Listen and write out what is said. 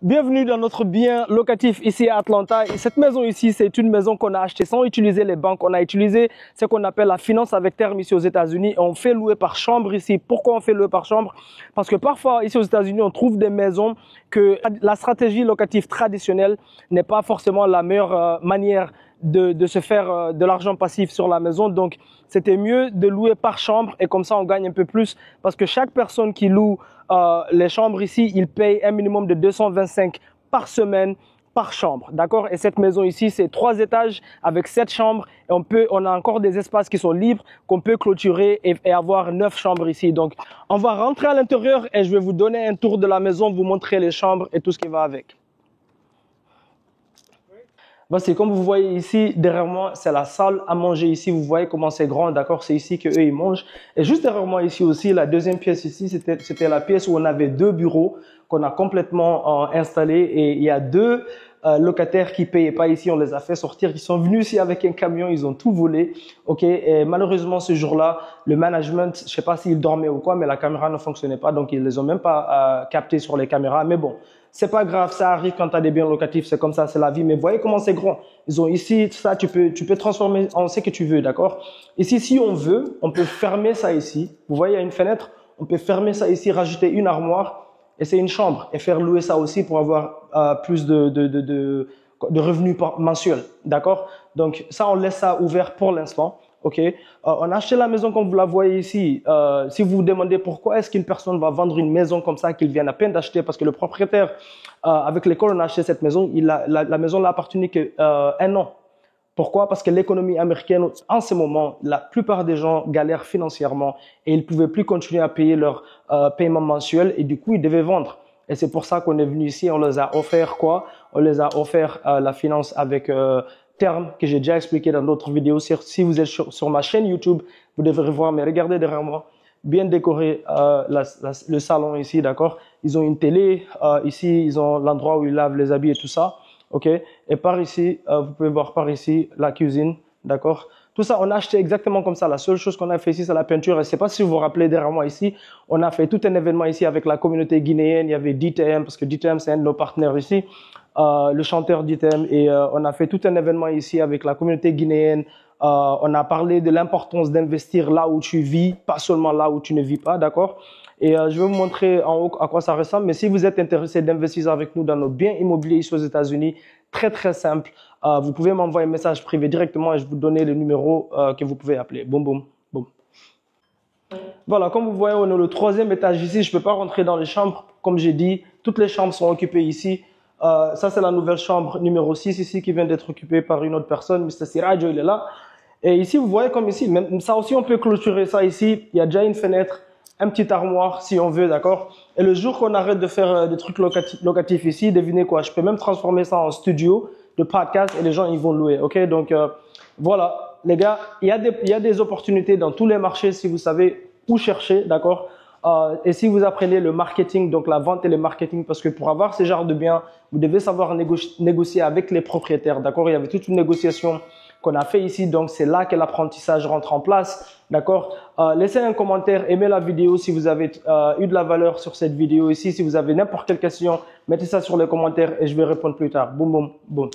Bienvenue dans notre bien locatif ici à Atlanta. Et cette maison ici, c'est une maison qu'on a achetée sans utiliser les banques. On a utilisé ce qu'on appelle la finance avec terme ici aux États-Unis. On fait louer par chambre ici. Pourquoi on fait louer par chambre? Parce que parfois ici aux États-Unis, on trouve des maisons que la stratégie locative traditionnelle n'est pas forcément la meilleure manière de se faire de l'argent passif sur la maison. Donc, c'était mieux de louer par chambre et comme ça, on gagne un peu plus parce que chaque personne qui loue les chambres ici, il paye un minimum de 225 par semaine par chambre, d'accord? Et cette maison ici, c'est 3 étages avec 7 chambres et on a encore des espaces qui sont libres qu'on peut clôturer et avoir 9 chambres ici. Donc, on va rentrer à l'intérieur et je vais vous donner un tour de la maison, vous montrer les chambres et tout ce qui va avec. Voici, comme vous voyez ici, derrière moi, c'est la salle à manger ici. Vous voyez comment c'est grand, d'accord? C'est ici qu'eux, ils mangent. Et juste derrière moi ici aussi, la deuxième pièce ici, c'était la pièce où on avait 2 bureaux qu'on a complètement installés. Et il y a 2 locataires qui payaient pas ici. On les a fait sortir. Ils sont venus ici avec un camion. Ils ont tout volé. OK? Et malheureusement, ce jour-là, le management, je sais pas s'ils dormaient ou quoi, mais la caméra ne fonctionnait pas. Donc, ils les ont même pas captés sur les caméras. Mais bon. C'est pas grave, ça arrive quand tu as des biens locatifs, c'est comme ça, c'est la vie. Mais voyez comment c'est grand. Ils ont ici, ça, tu peux transformer en ce que tu veux, d'accord? Ici, si on veut, on peut fermer ça ici. Vous voyez, il y a une fenêtre. On peut fermer ça ici, rajouter une armoire et c'est une chambre. Et faire louer ça aussi pour avoir plus de revenus mensuels, d'accord? Donc, ça, on laisse ça ouvert pour l'instant. OK. On a acheté la maison comme vous la voyez ici. Si vous vous demandez pourquoi est-ce qu'une personne va vendre une maison comme ça qu'il vient à peine d'acheter, parce que le propriétaire avec lequel on a acheté cette maison, la maison l'a appartenu que 1 an. Pourquoi? Parce que l'économie américaine, en ce moment, la plupart des gens galèrent financièrement et ils ne pouvaient plus continuer à payer leur paiement mensuel et du coup, ils devaient vendre. Et c'est pour ça qu'on est venu ici. On les a offert quoi? On les a offert la finance avec termes que j'ai déjà expliqué dans d'autres vidéos. Si vous êtes sur ma chaîne YouTube, vous devrez voir, mais regardez derrière moi, bien décoré le salon ici, d'accord? Ils ont une télé, ici, ils ont l'endroit où ils lavent les habits et tout ça, ok? Et par ici, vous pouvez voir par ici la cuisine, d'accord? Tout ça, on a acheté exactement comme ça. La seule chose qu'on a fait ici, c'est la peinture. Et je ne sais pas si vous vous rappelez derrière moi ici, on a fait tout un événement ici avec la communauté guinéenne. Il y avait DTM, parce que DTM, c'est un de nos partenaires ici. Le chanteur d'ITM et on a fait tout un événement ici avec la communauté guinéenne. On a parlé de l'importance d'investir là où tu vis, pas seulement là où tu ne vis pas, d'accord? Et je vais vous montrer en haut à quoi ça ressemble. Mais si vous êtes intéressé d'investir avec nous dans nos biens immobiliers ici aux États-Unis, très très simple. Vous pouvez m'envoyer un message privé directement et je vous donner le numéro que vous pouvez appeler. Boum, boum, boum. Voilà, comme vous voyez, on est au 3e étage ici. Je ne peux pas rentrer dans les chambres. Comme j'ai dit, toutes les chambres sont occupées ici. Ça, c'est la nouvelle chambre numéro 6 ici qui vient d'être occupée par une autre personne. Mr. Sirajo, il est là. Et ici, vous voyez comme ici, même ça aussi, on peut clôturer ça ici. Il y a déjà une fenêtre, un petit armoire si on veut, d'accord? Et le jour qu'on arrête de faire des trucs locatifs ici, devinez quoi? Je peux même transformer ça en studio de podcast et les gens, ils vont louer, ok? Donc, voilà, les gars, il y a des opportunités dans tous les marchés si vous savez où chercher, d'accord? Et si vous apprenez le marketing, donc la vente et le marketing, parce que pour avoir ce genre de biens, vous devez savoir négocier avec les propriétaires, d'accord? Il y avait toute une négociation qu'on a fait ici, donc c'est là que l'apprentissage rentre en place, d'accord? Laissez un commentaire, aimez la vidéo si vous avez eu de la valeur sur cette vidéo ici. Si vous avez n'importe quelle question, mettez ça sur les commentaires et je vais répondre plus tard. Boum, boum, boum.